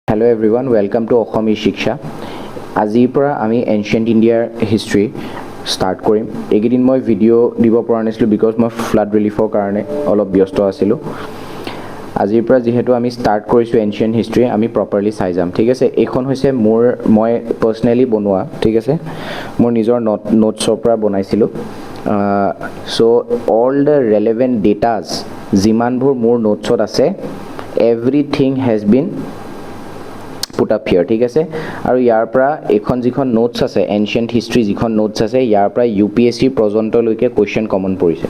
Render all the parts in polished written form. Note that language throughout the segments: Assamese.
Hello everyone, welcome to Assamese Shiksha. আজিৰ পৰা আমি এনচিয়েণ্ট ইণ্ডিয়াৰ হিষ্ট্ৰী ষ্টাৰ্ট কৰিম। এইকেইদিন মই ভিডিঅ' দিব পৰা নাছিলোঁ বিকজ মই ফ্লাড ৰিলিফৰ কাৰণে অলপ ব্যস্ত আছিলোঁ। আজিৰ পৰা যিহেতু আমি ষ্টাৰ্ট কৰিছোঁ এনচিয়েণ্ট হিষ্ট্ৰী, আমি প্ৰপাৰলি চাই যাম, ঠিক আছে। এইখন হৈছে মই পাৰ্চনেলি বনোৱা, ঠিক আছে, মোৰ নিজৰ নোটছৰ পৰা বনাইছিলোঁ। So' all the relevant datas যিমানবোৰ মোৰ নোটছত আছে, everything has been put up here, ঠিক আছে। আৰু ইয়াৰ পৰা এইখন যিখন নোটছ আছে, এনচিয়েণ্ট হিষ্ট্ৰী যিখন নোটছ আছে, ইয়াৰ পৰা UPSC পৰ্যন্তলৈকে কুৱেশ্যন কমন পৰিছে,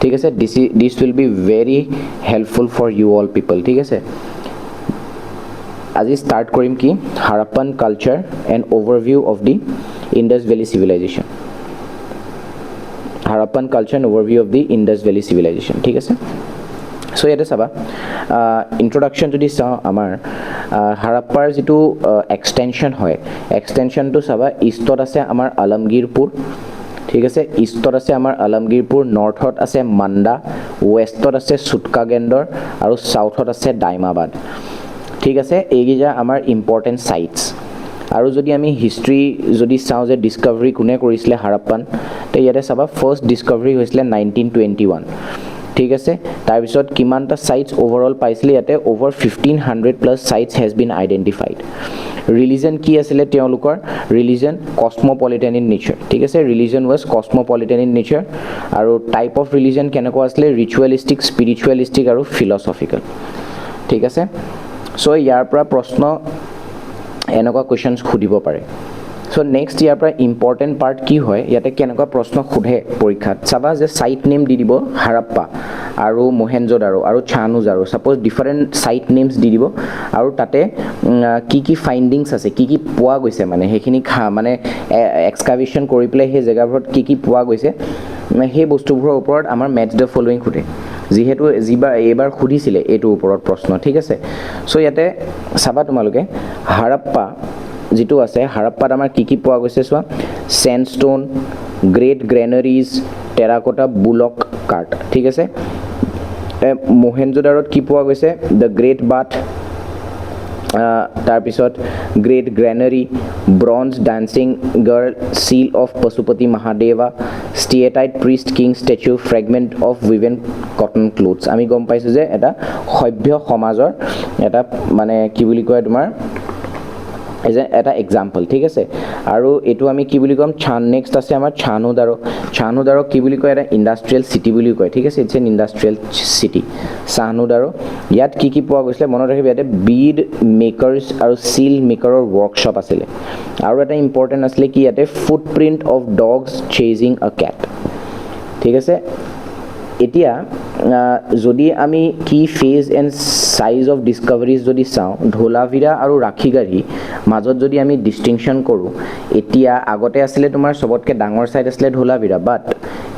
ঠিক আছে। This will be very helpful for you all people, ঠিক আছে। আজি ষ্টাৰ্ট কৰিম কি, Harappan culture and overview of the Indus valley civilisation. Harappan culture and overview of the Indus valley civilisation, ঠিক আছে। চ' ইয়াতে চাবা, ইন্ট্ৰডাকশ্যন যদি চাওঁ, আমাৰ হাৰাপ্পাৰ যিটো এক্সটেনশ্যন হয়, এক্সটেনশ্যনটো চাবা, ইষ্টত আছে আমাৰ আলমগীৰপুৰ, ঠিক আছে। ইষ্টত আছে আমাৰ আলমগীৰপুৰ, নৰ্থত আছে মাণ্ডা, ৱেষ্টত আছে চুটকাগেণ্ডৰ আৰু চাউথত আছে ডাইমাবাদ, ঠিক আছে। এইকেইটা আমাৰ ইম্পৰ্টেণ্ট ছাইটছ। আৰু যদি আমি হিষ্ট্ৰী যদি চাওঁ যে ডিছকভাৰী কোনে কৰিছিলে হাৰাপ্পান, তে ইয়াতে চাবা ফাৰ্ষ্ট ডিছকভাৰী হৈছিলে 1921, ঠিক আছে। তাৰপিছত কিমানটা ছাইটছ অভাৰঅল পাইছিলে, ইয়াতে over 1500+ sites has been identified. Religion কি আছিলে তেওঁলোকৰ, ৰিলিজন কসমপলিটেন ইন নেচাৰ, ঠিক আছে। Religion was cosmopolitan in nature. আৰু টাইপ অফ ৰিলিজন কেনেকুৱা আছিলে, ৰিচুৱেলিষ্টিক, স্পিৰিচুৱেলিষ্টিক আৰু ফিলচফিকেল, ঠিক আছে। চ' ইয়াৰ পৰা প্ৰশ্ন এনেকুৱা কুৱেশ্যনছ সুধিব পাৰে। চ' নেক্সট ইয়াৰ পৰা ইম্পৰ্টেণ্ট পাৰ্ট কি হয়, ইয়াতে কেনেকুৱা প্ৰশ্ন সোধে পৰীক্ষাত, চাবা যে ছাইট নেম দি দিব হাৰাপ্পা আৰু মহেঞ্জোদাৰো আৰু চানুজাৰো, ছাপ'জ ডিফাৰেণ্ট ছাইট নেমছ দি দিব, আৰু তাতে কি কি ফাইণ্ডিংছ আছে, কি কি পোৱা গৈছে, মানে সেইখিনি মানে এক্সকাভেশ্যন কৰি পেলাই সেই জেগাবোৰত কি কি পোৱা গৈছে, সেই বস্তুবোৰৰ ওপৰত আমাৰ মেটছ দ্য ফলোৱিং সোধে, যিহেতু এইবাৰ সুধিছিলে এইটোৰ ওপৰত প্ৰশ্ন, ঠিক আছে। চ' ইয়াতে চাবা তোমালোকে, হাৰাপ্পা যিটো আছে, হাৰাপ্পাত আমাৰ কি কি পোৱা গৈছে চোৱা, sandstone, great granaries, terracotta bullock cart, ঠিক আছে। মহেঞ্জোদাৰোত কি পোৱা গৈছে, দ্য গ্ৰেট বাথ, তাৰপিছত great granary, bronze dancing girl, seal of Pashupati Mahadeva, steatite priest king statue, fragment of woven cotton clothes. আমি গম পাইছোঁ যে এটা সভ্য সমাজৰ এটা মানে কি বুলি কয় তোমাৰ এটা এক্সাম্পল, ঠিক আছে। আৰু এইটো আমি কি বুলি ক'ম, নেক্সট আছে আমাৰ চানুদাৰো। চানুদাৰক কি বুলি কয়, এটা ইণ্ডাষ্ট্ৰিয়েল চিটি বুলি কয়, ঠিক আছে। It's an industrial city Chanhudaro. ইয়াত কি কি পোৱা গৈছিলে মনত ৰাখিব, ইয়াতে বিড মেকাৰ্ছ আৰু চিল মেকাৰৰ ৱৰ্কশ্বপ আছিলে। আৰু এটা ইম্পৰ্টেণ্ট আছিলে কি, ইয়াতে ফুটপ্ৰিণ্ট অফ ডগছ চেজিং আ কেট, ঠিক আছে। এতিয়া যদি আমি কি ফেজ এণ্ড চাইজ অফ ডিছকভাৰিজ যদি চাওঁ, ধোলাভিৰা আৰু ৰাখীগাড়ী মাজত যদি আমি ডিষ্টিংশ্যন কৰোঁ, এতিয়া আগতে আছিলে তোমাৰ চবতকৈ ডাঙৰ ছাইট আছিলে ধোলাভিৰা, বাট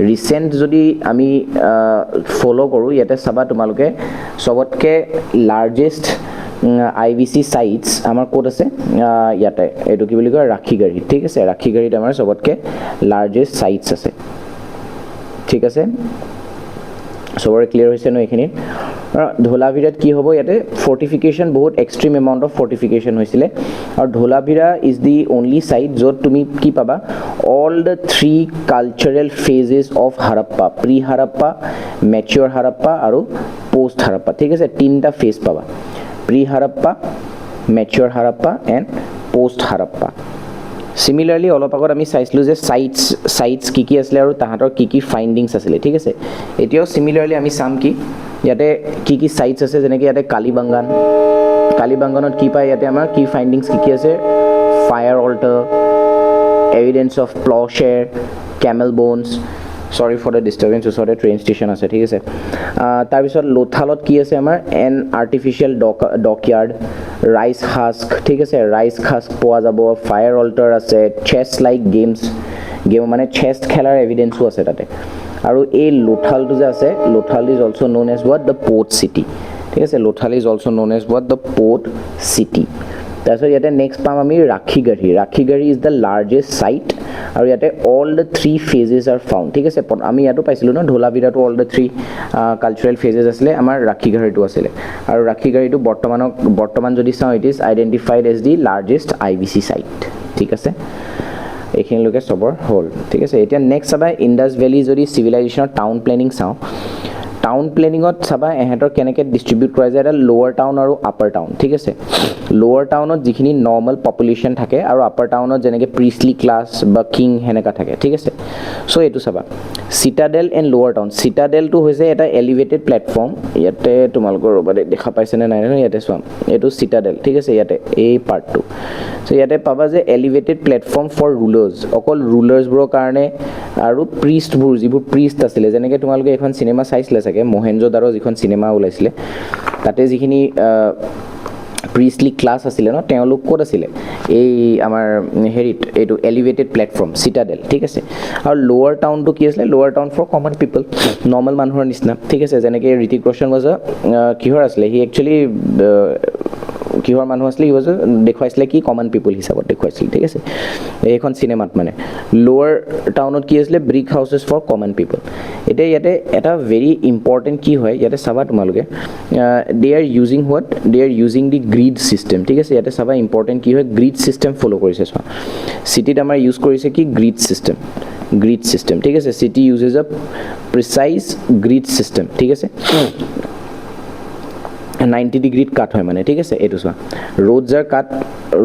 ৰিচেণ্ট যদি আমি ফ'ল' কৰোঁ, ইয়াতে চাবা তোমালোকে চবতকৈ লাৰ্জেষ্ট IVC ছাইটছ আমাৰ ক'ত আছে, ইয়াতে এইটো কি বুলি কয়, ৰাখীগাড়ী, ঠিক আছে। ৰাখীগাড়ীত আমাৰ চবতকৈ লাৰ্জেষ্ট ছাইটছ আছে, ঠিক আছে। চবৰে ক্লিয়াৰ হৈছে ন এইখিনি। ধোলাভিৰাত কি হ'ব, ইয়াতে ফৰ্টিফিকেশ্যন, বহুত এক্সট্ৰিম এমাউণ্ট অফ ফৰ্টিফিকেশ্যন হৈছিলে। আৰু Dholavira is the only site য'ত তুমি কি পাবা, all the 3 cultural phases of Harappa, pre Harappa, mature Harappa আৰু পষ্ট হাৰাপ্পা, ঠিক আছে। 3টা ফেজ পাবা, pre Harappa, mature Harappa and post Harappa. Similarly অলপ আগত আমি চাইছিলোঁ যে ছাইটছ কি কি আছিলে আৰু তাহাঁতৰ কি কি ফাইণ্ডিংছ আছিলে, ঠিক আছে। এতিয়াও চিমিলাৰলি আমি চাম কি ইয়াতে কি কি ছাইটছ আছে, যেনেকৈ ইয়াতে কালিবাংগানত কি পায়, ইয়াতে আমাৰ কি ফাইণ্ডিংছ কি কি আছে, fire altar, evidence of ploughshare, camel bones, sorry for the disturbance, ওচৰতে ট্ৰেইন ষ্টেচন আছে, ঠিক আছে। তাৰপিছত লোথালত কি আছে আমাৰ, an artificial dockyard, rice husk, ঠিক আছে, ৰাইচ হাস্ক পোৱা যাব, ফায়াৰ অল্টাৰ আছে, চেছ লাইক গেম মানে চেছ খেলাৰ এভিডেঞ্চো আছে তাতে। আৰু এই লোথালটো যে আছে, Lothal is also' known as what, the port city, ঠিক আছে। Lothal is also' known as what, the port city. তাৰপিছত ইয়াতে নেক্সট পাম আমি Rakhigarhi. Rakhigarhi is the largest site আৰু ইয়াতে all the 3 phases are found ঠিক আছে আমি ইয়াতো পাইছিলো ন ঢোলাবিৰাটো অল দ্য 3 কালচাৰেল phases আছিলে আমাৰ ৰাখিঘাৰীটো আছিলে আৰু ৰাখিঘাৰীটো বৰ্তমান যদি চাওঁ it is identified as the largest IBC site ঠিক আছে এইখিনিলৈকে সবৰ হ'ল ঠিক আছে এতিয়া নেক্সট চাবা ইন্ডাস ভ্যালি যদি সিভিলাইজেশনৰ টাউন প্ল্যানিং চাওঁ টাউন প্ল্যানিঙত চাবা এহেতৰ কেনেকে ডিস্ট্ৰিবিউট কৰা যায় এটা লোৱাৰ টাউন আৰু আপাৰ টাউন ঠিক আছে লোৱাৰ টাউনত যিখিনি নৰ্মাল পপুলেশন থাকে আৰু আপাৰ টাউনত যেনেকে প্ৰিষ্টলি ক্লাছ বা কিং হেনেকা থাকে ঠিক আছে সো এটো চাবা সিটাডেল এন্ড লোৱাৰ টাউন সিটাডেলটো হৈছে এটা এলিভেটেড প্ল্যাটফৰ্ম ইয়াতে তোমালোকৰ ৰবাৰে দেখা পাইছে নে নাই ইয়াতে চাম এটো সিটাডেল ঠিক আছে ইয়াতে এই পাৰ্টটো সো ইয়াতে পাবা যে এলিভেটেড প্ল্যাটফৰ্ম ফৰ ৰুলাৰ্স অকল ৰুলাৰ্স বোৰৰ কাৰণে আৰু প্ৰিষ্টবোৰ যিবোৰ প্ৰিষ্ট আছিল যেনেকে তোমালোকে এখন সিনেমা চাইছিলে চাগে মহেঞ্জোদাৰো যিখন সিনেমা ওলাইছিলে তাতে যিখিনি প্ৰিষ্টলি ক্লাছ আছিল ন তেওঁলোক ক'ত আছিল এই আমাৰ হেৰিত এইটো এলিভেটেড প্ল্যাটফৰ্ম সিটাডেল ঠিক আছে আৰু লোৱাৰ টাউনটো কি আছিল lower town for common people normal মানুহৰ নিচিনা ঠিক আছে যেনেকে ঋতিক ৰোশন was কিহৰ আছিল হি একচুয়ালি কিহৰ মানুহ আছিল হি was দেখুৱাইছিলে কি কমন পিপল হিচাপত দেখুৱাইছিল ঠিক আছে এইখন সিনেমাত মানে লোৱাৰ টাউনত কি আছিল ব্ৰিক হাউসেস ফৰ কমন পিপল এটা ইয়াতে এটা ভেৰি ইম্পৰ্টেন্ট কি হয় ইয়াতে চাবা তোমালোকে they are using what they are using the grid system ঠিক আছে ইয়াতে চাবা ইম্পৰ্টেন্ট কি হয় গ্ৰিড সিস্টেম ফলো কৰিছে চোৱা সিটিত আমাৰ ইউজ কৰিছে কি গ্ৰিড সিস্টেম ঠিক আছে সিটি ইউজেস আ প্ৰিসাইজ গ্ৰিড সিস্টেম ঠিক আছে 90 ডিগ্ৰীত কাট হয় মানে ঠিক আছে এটো চোৱা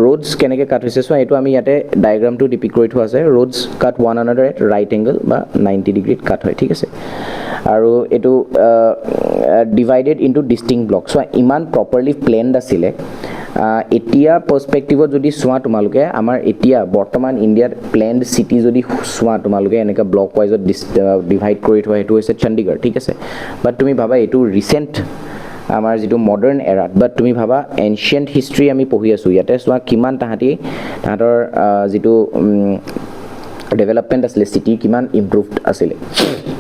roads কেনেকে কাট হৈছে সো এটো আমি ইয়াতে ডায়াগ্ৰামটো ডিপিক্ট কৰি থোৱা আছে roads cut one another at right angle বা 90 ডিগ্ৰীত কাট হয় ঠিক আছে আৰু এটো divided into distinct blocks so ইমান প্ৰপাৰলি প্ল্যানড আছিলে এতিয়া পাৰ্সপেক্টিভত যদি সোয়া তোমালোকে আমাৰ এতিয়া বৰ্তমান ইন্ডিয়াৰ প্ল্যানড সিটি যদি সোয়া তোমালোকে এনেকা ব্লক ওয়াইজত ডিভাইড কৰি থোৱা হেতু হৈছে চণ্ডীগড় ঠিক আছে বাট তুমি ভাবা এটো ৰিসেন্ট আমাৰ যেটো মডাৰ্ন এৰাত বাট তুমি ভাবা এনশিয়েন্ট হিষ্ট্ৰি আমি পঢ়ি আছো ইয়াতে সোয়া কিমান তাহাঁতৰ যেটো ডেভেলপমেন্ট আছিল সিটি কিমান ইমপ্ৰুভড আছিল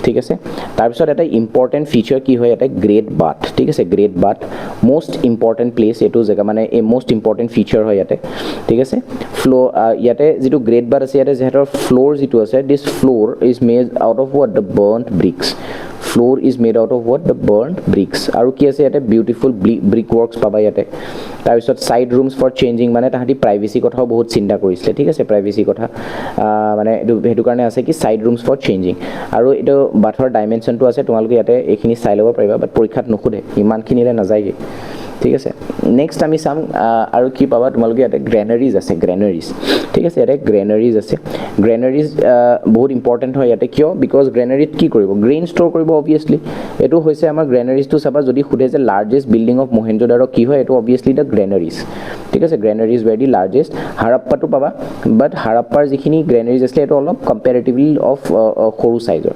ঠিক আছে তাৰ পিছত এটা ইম্পৰ্টেন্ট ফিচাৰ কি হয় এটা গ্ৰেট বাথ ঠিক আছে great bath most important place এটো জায়গা মানে এই মোস্ট ইম্পৰ্টেন্ট ফিচাৰ হয় ইয়াতে ঠিক আছে ফ্লো ইয়াতে যেটো গ্ৰেট বাথ আছে ইয়াতে যেহেতৰ ফ্লোৰ যেটো আছে this floor is made out of what the burnt bricks floor is made out of what the burnt bricks আৰু কি আছে ইয়াতে বিউটিফুল brick works পাবা ইয়াতে তাৰ পিছত সাইড rooms for changing মানে তাহাঁতি প্ৰাইভেসি কথাও বহুত চিন্তা কৰিছিল ঠিক আছে প্ৰাইভেসি কথা মানে হেতু কাৰণে আছে কি সাইড rooms for changing আৰু এটো বাথৰ ডাইমেনশনটো আছে তোমালোকে ইয়াতে এখিনি চাই লব পাৰিবা বাট পৰীক্ষাত নখুদে ইমানখিনিলে নাযায়গে ঠিক আছে নেক্সট আমি সাম আৰু কি পাবা তোমালোকে ইয়াতে গ্ৰেনাৰিজ আছে গ্ৰেনাৰিজ ঠিক আছে ইয়াতে গ্ৰেনাৰিজ আছে গ্ৰেনাৰিজ বহুত ইম্পৰ্টেন্ট হয় ইয়াতে কিয় বিকজ গ্ৰেনাৰিত কি কৰিব গ্ৰেইন ষ্টৰ কৰিব অবভিয়াসলি এটো হৈছে আমাৰ গ্ৰেনাৰিজটো চাবা যদি খুদে যে লাৰ্জেষ্ট বিল্ডিং অফ মহেঞ্জোদাৰো কি হয় এটো অবভিয়াসলি দা গ্ৰেনাৰিজ ঠিক আছে গ্ৰেনাৰিজ ভেৰি লাৰ্জেষ্ট হাৰাপ্পাটো পাবা বাট হাৰাপ্পাৰ যিখিনি গ্ৰেনাৰিজ আছে এটো অলপ কম্পাৰেটিভলি অফ সৰু সাইজৰ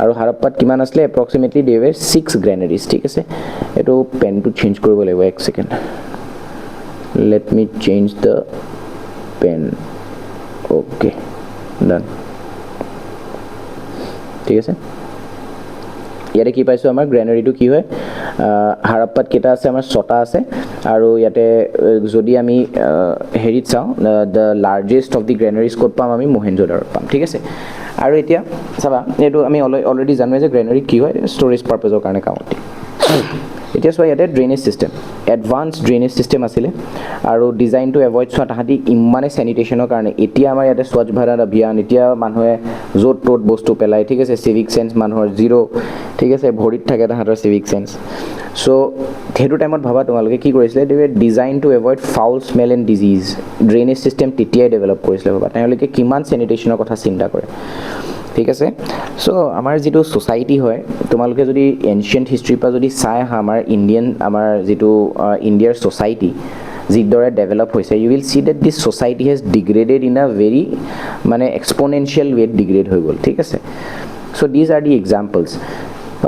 আৰু হাৰাপ্পাত কিমান আছে এপ্ৰক্সিমেটলি দে ৱে 6 গ্ৰেনাৰিজ ঠিক আছে এটো পেনটো চেঞ্জ কৰিব লাগিব এক second let me change the pen okay done ঠিক আছে ইয়াতে কি পাইছো আমাৰ গ্ৰেনাৰিটো কি হয় হাৰাপ্পাত কেটা আছে আমাৰ 6টা আছে আৰু ইয়াতে যদি আমি হেৰিত চাও the largest of the granaries ক'ত পাম আমি মহেঞ্জোদাৰো পাম ঠিক আছে আৰু এতিয়া চাবা এটো আমি অলৰেডি জানো যে গ্ৰেনাৰি কি হয় ষ্টৰেজ পাৰপাজৰ কাৰণে কাম কৰে এতিয়া সোয়া ইয়াতে drainage system advance drainage system আছিল আৰু ডিজাইন টু এভয়েড সোয়া তাহাঁতি ইমানে স্যানিটেশনৰ কাৰণে এতিয়া আমাৰ ইয়াতে স্বচ্ছ ভাৰত অভিযান এতিয়া মানুহে য'ত ত'ত বস্তু পেলাই ঠিক আছে সিভিক সেন্স মানুহৰ জিৰো ঠিক আছে ভৰিত থাকে তাহাঁতৰ সিভিক সেন্স সো হেতু টাইমত ভাবা তোমালোকে কি কৰিছিলে they design to avoid foul smell and disease drainage system তেতিয়াই ডেভেলপ কৰিছিলে ভাবা তেওঁলোকে কিমান স্যানিটেশনৰ কথা চিন্তা কৰে ঠিক আছে সো আমাৰ যেটো সোসাইটি হয় তোমালোকে যদি এনশিয়েন্ট হিষ্ট্ৰি পা যদি চাই আমাৰ ইন্ডিয়ান আমাৰ যেটো ইন্ডিয়াৰ সোসাইটি যিদৰে ডেভেলপ হৈছে you will see that this society has degraded in a very মানে exponential way degrade হৈ গল ঠিক আছে so these are the examples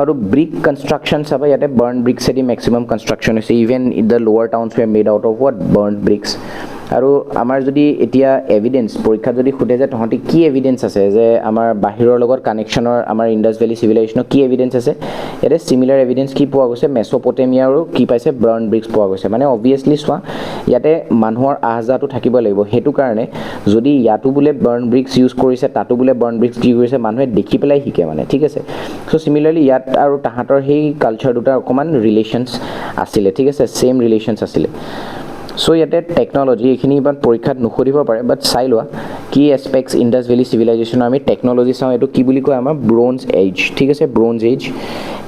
আৰু brick construction saba yate burnt bricks edi maximum construction is even in the lower towns were made out of what burnt bricks আৰু আমাৰ যদি এতিয়া এভিডেন্স পৰীক্ষাত যদি সোধে যে তহঁতি কি এভিডেন্স আছে যে আমাৰ বাহিৰৰ লগত কানেকশ্যনৰ আমাৰ ইণ্ডাছ ভেলী চিভিলাইজেশ্যনৰ কি এভিডেন্স আছে ইয়াতে চিমিলাৰ এভিডেন্স কি পোৱা গৈছে মেছ'পটেমিয়াৰো কি পাইছে ব্ৰাউন ব্ৰিক্স পোৱা গৈছে মানে অবভিয়াছলি চোৱা ইয়াতে মানুহৰ আহজাটো থাকিব লাগিব সেইটো কাৰণে যদি ইয়াতো বোলে বাৰ্ণ ব্ৰিক্স ইউজ কৰিছে তাতো বোলে বাৰ্ণ ব্ৰিক্স কি কৰিছে মানুহে দেখি পেলাই শিকে মানে ঠিক আছে চ' চিমিলাৰলি ইয়াত আৰু তাহাঁতৰ সেই কালচাৰ দুটাৰ অকণমান ৰিলেশ্যনছ আছিলে ঠিক আছে ছেইম ৰিলেশ্যনছ আছিলে চ' ইয়াতে টেকন'লজি এইখিনি ইমান পৰীক্ষাত নুসুধিব পাৰে বাট চাই লোৱা কি এছপেক্টছ ইণ্ডাছ ভেলী চিভিলাইজেশ্যনৰ আমি টেকন'লজি চাওঁ এইটো কি বুলি কয় আমাৰ ব্ৰঞ্জ এজ ঠিক আছে ব্ৰঞ্জ এজ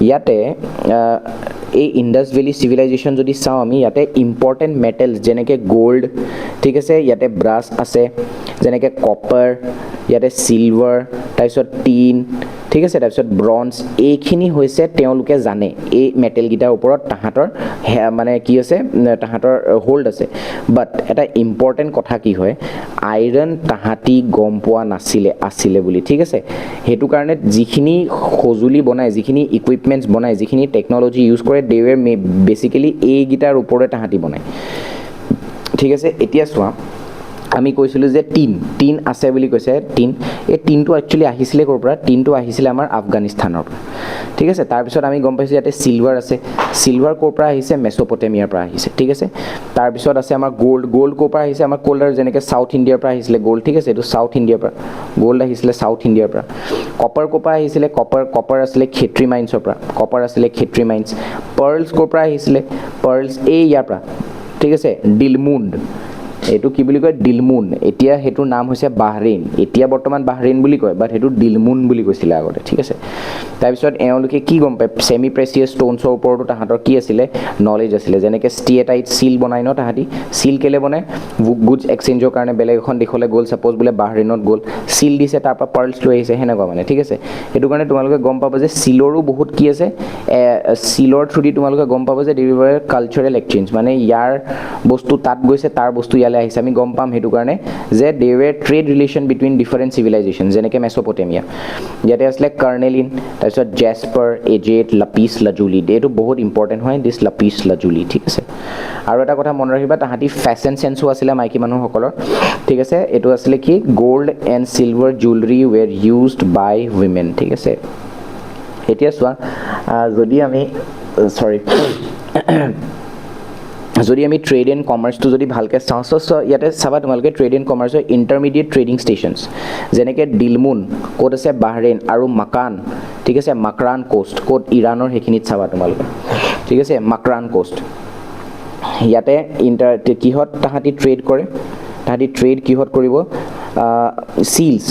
ইয়াতে এই ইণ্ডাছ ভেলী চিভিলাইজেশ্যন যদি চাওঁ আমি ইয়াতে ইম্পৰ্টেণ্ট মেটেলছ যেনেকৈ গ'ল্ড ঠিক আছে ইয়াতে ব্ৰাছ আছে যেনেকৈ কপাৰ ইয়াতে চিলভাৰ তাৰপিছত টিন ঠিক আছে তাৰপিছত ব্ৰঞ্জ এইখিনি হৈছে তেওঁলোকে জানে এই মেটেলকেইটাৰ ওপৰত তাহাঁতৰ মানে কি আছে তাহাঁতৰ হোল্ড আছে বাট এটা ইম্পৰ্টেণ্ট কথা কি হয় আইৰণ তাহাঁতি গম পোৱা আছিলে বুলি ঠিক আছে সেইটো কাৰণে যিখিনি সঁজুলি বনায় যিখিনি ইকুইপমেণ্টছ বনায় যিখিনি টেকন'লজি ইউজ কৰে দে ৱেৰ বেচিকেলি এইকেইটাৰ ওপৰতে তাহাঁতি বনায় ঠিক আছে এতিয়া চোৱা আমি কৈছিলোঁ যে টিন আছে বুলি কৈছে এই টিনটো একচুৱেলি আহিছিলে ক'ৰ পৰা টিনটো আহিছিলে আমাৰ আফগানিস্তানৰ পৰা ঠিক আছে তাৰপিছত আমি গম পাইছোঁ ইয়াতে চিলভাৰ আছে চিলভাৰ ক'ৰ পৰা আহিছে মেছ'পটেমিয়াৰ পৰা আহিছে ঠিক আছে তাৰপিছত আছে আমাৰ গ'ল্ড ক'ৰ পৰা আহিছে আমাৰ ক'ল্ডাৰ যেনেকৈ চাউথ ইণ্ডিয়াৰ পৰা আহিছিলে গ'ল্ড ঠিক আছে এইটো চাউথ ইণ্ডিয়াৰ পৰা গ'ল্ড আহিছিলে চাউথ ইণ্ডিয়াৰ পৰা কপাৰ ক'ৰ পৰা আহিছিলে কপাৰ আছিলে খেত্ৰী মাইন্সৰ পৰা পাৰ্লছ ক'ৰ পৰা আহিছিলে পাৰ্লছ এই ইয়াৰ পৰা ঠিক আছে ডিলমুণ্ড এইটো কি বুলি কয় ডিলমুন এতিয়া সেইটোৰ নাম হৈছে বাহৰেইন এতিয়া বৰ্তমান বাহৰেইন বুলি কয় বাট সেইটো ডিলমুন বুলি কৈছিলে আগতে ঠিক আছে তাৰপিছত এওঁলোকে কি গম পায় ছেমি প্ৰেচিয়াছ ষ্ট'নছৰ ওপৰতো তাহাঁতৰ কি আছিলে নলেজ আছিলে যেনেকৈ ষ্টিয়েটাইট চিল বনায় ন তাহাঁতি চিল কেলৈ বনায় গুডছ এক্সচেঞ্জৰ কাৰণে বেলেগ এখন দেশলৈ গ'ল ছাপ'জ বোলে বাহৰেইনত গ'ল চিল দিছে তাৰ পৰা পাৰ্লছ লৈ আহিছে সেনেকুৱা মানে ঠিক আছে সেইটো কাৰণে তোমালোকে গম পাব যে চিলৰো বহুত কি আছে চিলৰ থ্ৰুদি তোমালোকে গম পাব যে ডেলিভাৰ কালচাৰেল এক্সচেঞ্জ মানে ইয়াৰ বস্তু তাত গৈছে তাৰ বস্তু ইয়ালৈ আহিছে আমি গম পাম সেইটো কাৰণে যে they were trade relation between different civilisation যেনেকৈ মেছ'পটেমিয়া ইয়াতে আছিলে কাৰ্নেলিন তাৰপিছত জেছপাৰ এজেট লাপিছ লাজুলি এইটো বহুত ইম্পৰ্টেণ্ট হয় দিছ লাপিছ লাজুলি ঠিক আছে আৰু এটা কথা মনত ৰাখিবা তাহাঁতি ফেশ্বন চেন্সো আছিলে মাইকী মানুহসকলৰ ঠিক আছে এইটো আছিলে কি gold and silver jewellery were used by women ঠিক আছে এতিয়া চোৱা যদি আমি যদি আমি ট্ৰেড এণ্ড কমাৰ্চটো যদি ভালকৈ চাওঁ ইয়াতে চাবা তোমালোকে ট্ৰেড এণ্ড কমাৰ্চৰ ইণ্টাৰমিডিয়েট ট্ৰেডিং ষ্টেচনছ যেনেকৈ ডিলমুন ক'ত আছে বাহৰেইন আৰু মাকান ঠিক আছে মাকৰান কোষ্ট ক'ত ইৰাণৰ সেইখিনিত চাবা তোমালোকে ঠিক আছে মাকৰান কোষ্ট ইয়াতে কিহত তাহাঁতি ট্ৰেড কৰে তাহাঁতি ট্ৰেড কিহত কৰিব চিলছ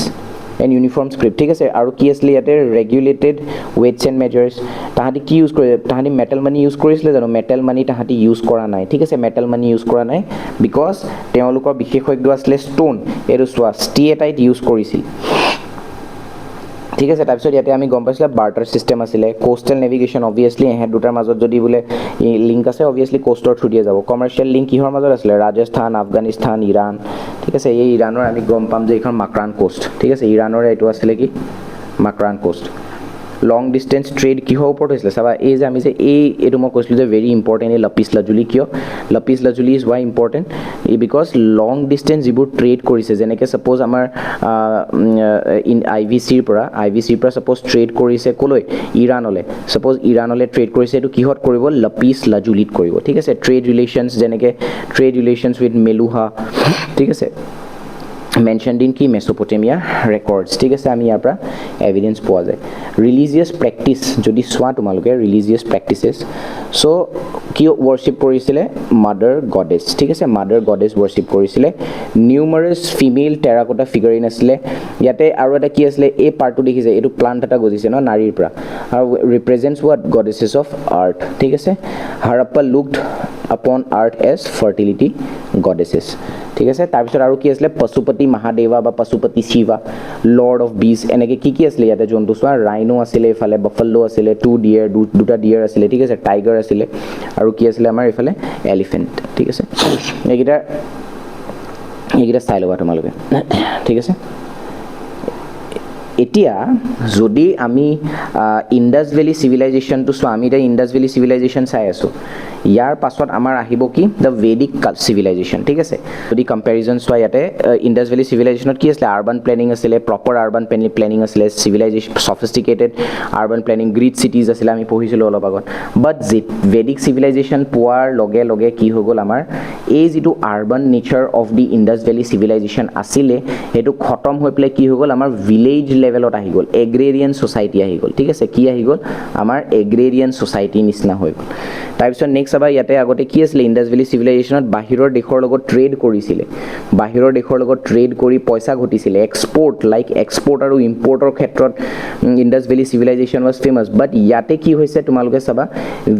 এণ্ড ইউনিফৰ্ম স্ক্ৰিপ্ট ঠিক আছে আৰু কি আছিলে ইয়াতে ৰেগুলেটেড ৱেটছ এণ্ড মেজাৰ্ছ তাহাঁতি কি ইউজ কৰে তাহাঁতি মেটেল মানি ইউজ কৰিছিলে জানো মেটেল মানি তাহাঁতি ইউজ কৰা নাই ঠিক আছে মেটেল মানি ইউজ কৰা নাই বিকজ তেওঁলোকৰ বিশেষজ্ঞ আছিলে ষ্ট'ন এইটো চোৱা ষ্টিয়েটাইট ইউজ কৰিছিল ঠিক আছে তাৰপিছত ইয়াতে আমি গম পাইছিলোঁ বাৰ্টাৰ ছিষ্টেম আছিলে কোষ্টেল নেভিগেশ্যন অবভিয়াছলি এহেঁত দুটাৰ মাজত যদি বোলে লিংক আছে অবভিয়াছলি কোষ্টৰ থ্ৰু দিয়ে যাব কমাৰ্চিয়েল লিংক কিহৰ মাজত আছিলে ৰাজস্থান আফগানিস্তান ইৰাণ ঠিক আছে এই ইৰাণৰ আমি গম পাম যে এইখন মাকৰান কোষ্ট ঠিক আছে ইৰাণৰে এইটো আছিলে কি মাকৰান কোষ্ট লং ডিষ্টেঞ্চ ট্ৰেড কিহৰ ওপৰত হৈছিলে চাবা এই যে আমি যে এইটো মই কৈছিলোঁ যে ভেৰি ইম্পৰ্টেণ্ট এই লাপিছ লাজুলি কিয় lapis lazuli is why important because long distance যিবোৰ ট্ৰেড কৰিছে যেনেকৈ ছাপ'জ আমাৰ আই ভি চিৰ পৰা ছাপ'জ ট্ৰেড কৰিছে ক'লৈ ইৰাণলৈ ছাপ'জ ইৰাণলৈ ট্ৰেড কৰিছে এইটো কিহত কৰিব লাপিছ লাজুলিত কৰিব ঠিক আছে ট্ৰেড ৰিলেশ্যনছ যেনেকৈ ট্ৰেড ৰিলেশ্যনছ উইথ মেলুহা ঠিক আছে মেনশ্যনড ইন কি মেছ'পটেমিয়া ৰেকৰ্ডছ ঠিক আছে আমি ইয়াৰ পৰা এভিডেঞ্চ পোৱা যায় ৰিলিজিয়াছ প্ৰেক্টিছ যদি চোৱা তোমালোকে ৰিলিজিয়াছ প্ৰেক্টিচেছ চ' কি ৱৰ্শ্বিপ কৰিছিলে মাদাৰ গডেছ ঠিক আছে মাদাৰ গডেছ ৱৰ্শ্বিপ কৰিছিলে নিউমাৰাছ ফিমেল টেৰাকোটা ফিগাৰিন আছিলে ইয়াতে আৰু এটা কি আছিলে এই পাৰ্টটো দেখিছে এইটো প্লাণ্ট এটা গজিছে ন নাৰীৰ পৰা আৰু ৰিপ্ৰেজেণ্টছ হোৱাট গডেছেছ অফ আৰ্থ ঠিক আছে হাৰাপ্পা লুকড আপন আৰ্থ এজ ফাৰ্টিলিটি গডেছেছ ঠিক আছে তাৰপিছত আৰু কি আছিলে পশুপতি মহাদেৱা বা পশুপতি শিৱা লৰ্ড অফ বিজ এনেকৈ কি আছিলে ইয়াতে জন্তু চোৱা ৰাইনো আছিলে এইফালে বফেলো আছিলে দুটা ডিয়াৰ আছিলে ঠিক আছে টাইগাৰ আছিলে আৰু কি আছিলে আমাৰ এইফালে এলিফেণ্ট ঠিক আছে এইকেইটা চাই ল'বা তোমালোকে ঠিক আছে এতিয়া যদি আমি ইণ্ডাছ ভেলী চিভিলাইজেশ্যনটো চোৱা আমি এতিয়া ইণ্ডাছ ভেলী চিভিলাইজেশ্যন চাই আছোঁ ইয়াৰ পাছত আমাৰ আহিব কি দ্য ভেদিক চিভিলাইজেশ্যন ঠিক আছে যদি কম্পেৰিজন চোৱা ইয়াতে ইণ্ডাছ ভেলী চিভিলাইজেশ্যনত কি আছিলে আৰ্বান প্লেনিং আছিলে প্ৰপাৰ আৰ্বান প্লেনিং আছিলে civilisation sophisticated urban planning grid cities আছিলে আমি পঢ়িছিলোঁ অলপ আগত বাট ভেদিক চিভিলাইজেশ্যন পোৱাৰ লগে লগে কি হৈ গ'ল আমাৰ এই যিটো urban nature of the Indus valley civilisation আছিলে সেইটো খতম হৈ পেলাই কি হৈ গ'ল আমাৰ ভিলেজ লেভেলত আহি গ'ল এগ্ৰেৰিয়ান ছ'চাইটি আহি গ'ল ঠিক আছে কি আহি গ'ল আমাৰ এগ্ৰেৰিয়ান ছ'চাইটি নিচিনা হৈ গ'ল তাৰপিছত নেক্সট আবাৰ ইয়াতে আগতে কি আছিলে ইণ্ডাছ ভেলী চিভিলাইজেশ্যনত বাহিৰৰ দেশৰ লগত ট্ৰেড কৰিছিলে বাহিৰৰ দেশৰ লগত ট্ৰেড কৰি পইচা ঘটিছিলে এক্সপৰ্ট আৰু ইম্পৰ্টৰ ক্ষেত্ৰত Indus valley civilisation was famous but ইয়াতে কি হৈছে তোমালোকে চাবা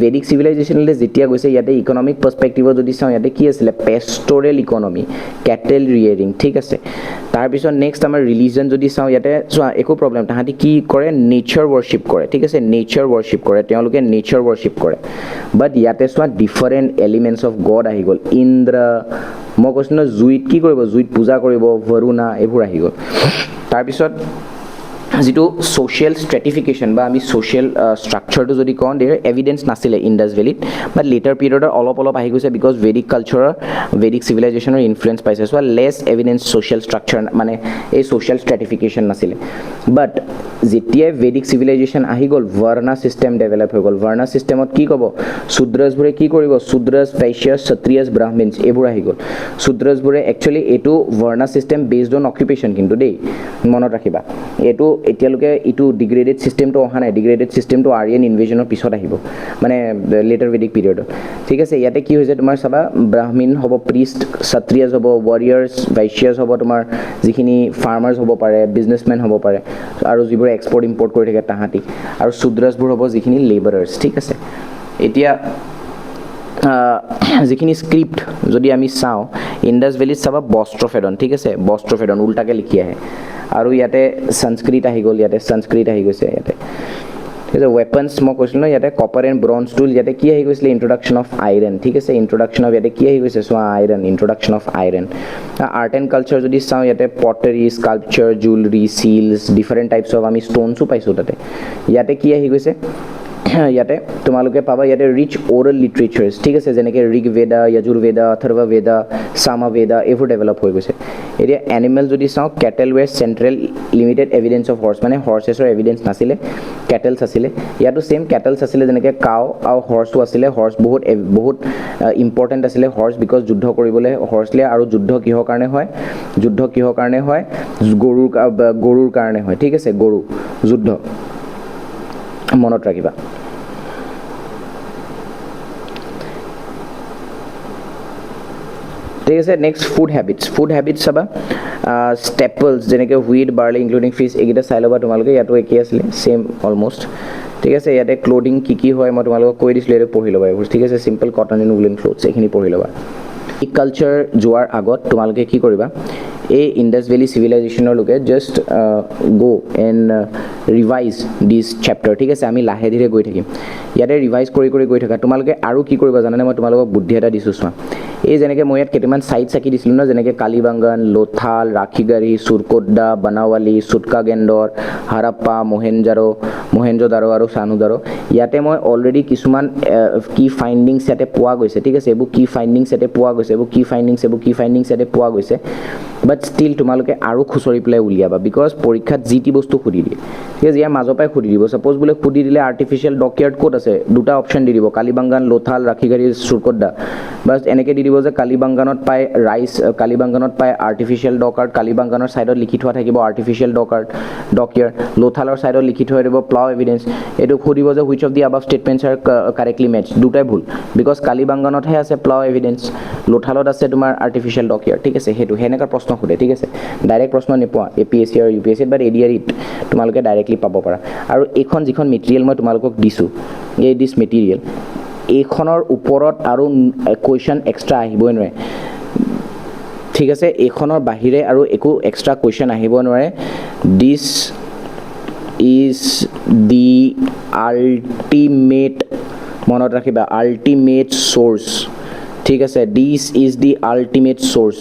ভেদিক চিভিলাইজেশ্যনলৈ যেতিয়া গৈছে ইয়াতে ইকনমিক পাৰ্চপেক্টিভত যদি চাওঁ ইয়াতে কি আছিলে পেষ্টৰেল ইকনমি কেটেল ৰিয়েৰিং ঠিক আছে তাৰপিছত নেক্সট আমাৰ ৰিলিজন যদি চাওঁ ইয়াতে চোৱা একো প্ৰব্লেম তাহাঁতি কি কৰে নেচাৰ ৱৰ্শ্বিপ কৰে ঠিক আছে নেচাৰ ৱৰ্শ্বিপ কৰে তেওঁলোকে নেচাৰ ৱৰ্শ্বিপ কৰে বাট ইয়াতে চোৱা ডিফাৰেণ্ট এলিমেণ্টছ অফ গড আহি গ'ল ইন্দ্ৰ মই কৈছোঁ ন জুইত কি কৰিব জুইত পূজা কৰিব বৰুণা এইবোৰ আহি গ'ল তাৰপিছত যিটো ছ'চিয়েল ষ্ট্ৰেটিফিকেশ্যন বা আমি ছ'চিয়েল ষ্ট্ৰাকচাৰটো যদি কওঁ দেৰ এভিডেঞ্চ নাছিলে ইণ্ডাছ ভেলীত বাট লেটাৰ পিৰিয়ডত অলপ আহি গৈছে বিকজ ভেদিক কালচাৰৰ ভেদিক চিভিলাইজেশ্যনৰ ইনফ্লুৱেঞ্চ পাইছে চ' লেছ এভিডেঞ্চ ছ'চিয়েল ষ্ট্ৰাকচাৰ মানে এই ছ'চিয়েল ষ্ট্ৰেটিফিকেশ্যন নাছিলে বাট যেতিয়াই ভেদিক চিভিলাইজেশ্যন আহি গ'ল ভাৰ্ণা ছিষ্টেম ডেভেলপ হৈ গ'ল ভাৰ্ণা ছিষ্টেমত কি ক'ব শূদ্ৰজবোৰে কি কৰিব শূদ্ৰজ বৈশ্যাস ক্ষত্ৰিয়জ ব্ৰাহ্মীণ এইবোৰ আহি গ'ল শূদ্ৰজবোৰে একচুৱেলি এইটো Verna system based on occupation কিন্তু দেই মনত ৰাখিবা এইটো এতিয়ালৈকে এইটো ডিগ্ৰেডেড ছিষ্টেমটো অহা নাই ডিগ্ৰেডেড ছিষ্টেমটো আৰিয়ান ইনভেজনৰ পিছত আহিব মানে লেটাৰ ভেদিক পিৰিয়ডত ঠিক আছে ইয়াতে কি হৈছে তোমাৰ চাবা ব্ৰাহ্মীণ হ'ব প্ৰিষ্ট ক্ষত্ৰিয়জ হ'ব ৱাৰিয়াৰ্ছ বৈশ্যাস হ'ব তোমাৰ যিখিনি ফাৰ্মাৰ্ছ হ'ব পাৰে বিজনেছমেন হ'ব পাৰে আৰু যিবোৰ এক্সপৰ্ট ইম্পৰ্ট কৰি থাকে তাহাঁতি আৰু শূদ্ৰজবোৰ হ'ব যিখিনি লেবাৰাৰ্ছ ঠিক আছে এতিয়া যিখিনি স্ক্ৰিপ্ট যদি আমি চাওঁ ইণ্ডাছ ভেলীত চাবা বস্ত্ৰফেডন ঠিক আছে বস্ত্ৰফেডন উল্টাকৈ লিখি আহে আৰু ইয়াতে সংস্কৃত আহি গ'ল ইয়াতে সংস্কৃত আহি গৈছে ইয়াতে ঠিক আছে ৱেপনছ মই কৈছিলোঁ ন ইয়াতে কপাৰ এণ্ড ব্ৰঞ্জ টুল ইয়াতে কি আহি গৈছিলে ইন্ট্ৰডাকশ্যন অফ আইৰণ ঠিক আছে ইন্ট্ৰডাকশ্যন অফ ইয়াতে কি আহি গৈছে চোৱা iron introduction of iron art and culture যদি চাওঁ ইয়াতে pottery sculpture jewellery seals different types of আমি ষ্ট'নছো পাইছোঁ তাতে ইয়াতে কি আহি গৈছে ইয়াতে তোমালোকে পাবা ইয়াতে ৰিচ অ'ৰেল লিটাৰেচাৰ্ছ ঠিক আছে যেনেকৈ ঋগ বেদা যজুৰ্বেদা অথৰ্ব বেদা সামবেদা এইবোৰ ডেভেলপ হৈ গৈছে এতিয়া এনিমেল যদি চাওঁ cattle were central limited evidence of horse মানে হৰ্চেছৰ এভিডেঞ্চ নাছিলে কেটেলছ আছিলে ইয়াতো ছেইম কেটেলছ আছিলে যেনেকৈ কাউ আৰু হৰ্চো আছিলে হৰ্চ বহুত ইম্পৰ্টেণ্ট আছিলে হৰ্চ বিকজ যুদ্ধ কৰিবলৈ হৰ্চলে আৰু যুদ্ধ কিহৰ কাৰণে হয় গৰুৰ কাৰণে হয় ঠিক আছে গৰু যুদ্ধ মনত ৰাখিবা ঠিক আছে নেক্সট ফুড হেবিটছ চাবা ষ্টেপলছ যেনেকৈ হুইট বাৰ্লি ইনক্লুডিং ফিছ এইকেইটা চাই ল'বা তোমালোকে ইয়াতো একেই আছিলে ছেইম অলম'ষ্ট ঠিক আছে ইয়াতে ক্লথিং কি হয় মই তোমালোকক কৈ দিছিলোঁ এইটো পঢ়ি ল'বা এইবোৰ ঠিক আছে simple cotton and woollen clothes এইখিনি পঢ়ি ল'বা এই কালচাৰ যোৱাৰ আগত তোমালোকে কি কৰিবা এই ইণ্ডাছ ভেলী চিভিলাইজেশ্যনৰ লোকে just go and revise this chapter ঠিক আছে আমি লাহে ধীৰে গৈ থাকিম ইয়াতে ৰিভাইজ কৰি গৈ থাকা তোমালোকে আৰু কি কৰিবা জানানে মই তোমালোকক বুদ্ধি এটা দিছোঁ চোৱা এই যেনেকৈ মই ইয়াত কেইটামান চাইট চাকি দিছিলোঁ ন যেনেকৈ কালিবাংগান লোথাল ৰাখিগাৰী চুৰকোদ্দা বানাৱালী চুটকাগেণ্ডৰ হাৰাপ্পা মহেঞ্জোদাৰো আৰু চানুদাৰো ইয়াতে মই অলৰেডি কিছুমান কি ফাইণ্ডিংছ ইয়াতে পোৱা গৈছে ঠিক আছে এইবোৰ কি ফাইণ্ডিংছ ইয়াতে পোৱা গৈছে বাট ষ্টিল তোমালোকে আৰু খুচৰি পেলাই উলিয়াবা বিকজ পৰীক্ষাত যি টি বস্তু সুধি দিয়ে ঠিক আছে ইয়াৰ মাজৰ পৰাই সুধি দিব ছাপ'জ বোলে সুধি দিলে আৰ্টিফিচিয়েল ডকয়াৰ্ড ক'ত আছে দুটা অপশ্যন দি দিব কালিবাংগান লোথাল ৰাখিগাৰী চুৰকোদ্দা বাছ এনেকৈ দি দিব যে কালিবাংগানত পায় কালিবাংগানত পায় আৰ্টিফিচিয়েল ডকয়াৰ্ড কালিবাংগানৰ ছাইডত লিখি থোৱা থাকিব আৰ্টিফিচিয়েল ডকয়াৰ্ড লোথালৰ ছাইডত লিখি থোৱা দিব প্লাউ এভিডেঞ্চ এইটো সুধিব যে which of the above statements are correctly match দুটাই ভুল বিকজ কালিবাংগানতহে আছে প্লাউ এভিডেঞ্চ লোথালত আছে তোমাৰ আৰ্টিফিচিয়েল ডকয়াৰ্ড ঠিক আছে সেইটো সেনেকুৱা প্ৰশ্ন সোধে ঠিক আছে ডাইৰেক্ট প্ৰশ্ন নোপোৱা APSC আৰু UPSC বাট ADREত তোমালোকে ডাইৰেক্টলি পাব পাৰা আৰু এইখন যিখন মেটেৰিয়েল মই তোমালোকক দিছোঁ দিছ মেটেৰিয়েল এইখনৰ ওপৰত আৰু কুৱেশ্যন এক্সট্ৰা আহিবই নোৱাৰে ঠিক আছে এইখনৰ বাহিৰে আৰু একো এক্সট্ৰা কুৱেশ্যন আহিব নোৱাৰে দিছ ইজ দি আল্টিমেট মনত ৰাখিবা আল্টিমেট চ'ৰ্চ ঠিক আছে this is the ultimate source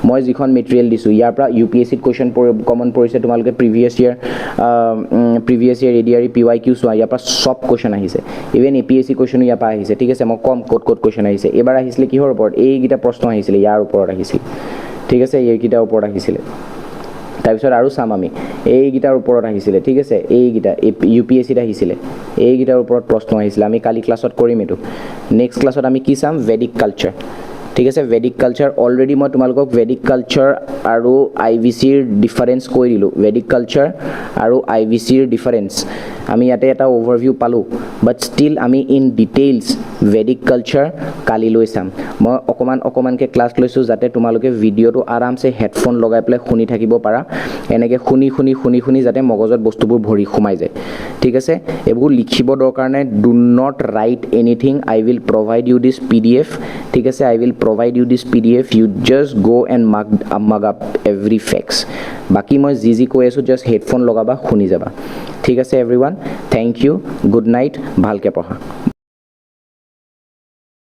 মই যিখন মেটেৰিয়েল দিছোঁ ইয়াৰ পৰা UPSCত কুৱেশ্যন কমন পৰিছে তোমালোকে প্ৰিভিয়াছ ইয়াৰ ADRE PYQ চোৱা ইয়াৰ পৰা সব কুৱেশ্যন আহিছে ইভেন APSC কুৱেশ্যনো ইয়াৰ পৰা আহিছে ঠিক আছে মই কম ক'ত কুৱেশ্যন আহিছে এবাৰ আহিছিলে কিহৰ ওপৰত এইকেইটা প্ৰশ্ন আহিছিলে ইয়াৰ ওপৰত আহিছিল ঠিক আছে এইকেইটাৰ ওপৰত আহিছিলে তাৰপিছত আৰু চাম আমি এইকেইটাৰ ওপৰত আহিছিলে ঠিক আছে এইকেইটা UPSCত আহিছিলে এইকেইটাৰ ওপৰত প্ৰশ্ন আহিছিলে আমি কালি ক্লাছত কৰিম এটো নেক্সট ক্লাছত আমি কি চাম ভেদিক কালচাৰ ঠিক আছে ভেদিক কালচাৰ অলৰেডি মই তোমালোকক ভেদিক কালচাৰ আৰু IVCৰ ডিফাৰেন্স কৈ দিলোঁ ভেদিক কালচাৰ আৰু IVCৰ ডিফাৰেন্স আমি ইয়াতে এটা ওভাৰভিউ পালোঁ বাট ষ্টিল আমি ইন ডিটেইলছ ভেদিক কালচাৰ কালি লৈ চাম মই অকমানকৈ ক্লাছ লৈছোঁ যাতে তোমালোকে ভিডিঅ'টো আৰামছে হেডফোন লগাই পেলাই শুনি থাকিব পাৰা এনেকৈ শুনি যাতে মগজত বস্তুবোৰ ভৰি সোমাই যায় ঠিক আছে এইবোৰ লিখিব দৰকাৰ নাই do not write anything I will provide you this PDF ঠিক আছে I will provide you this PDF you just go and mug up every facts বাকি মই যি কৈ আছো just headphone লগাবা শুনি যাবা ঠিক আছে everyone thank you good night ভালকে পঢ়া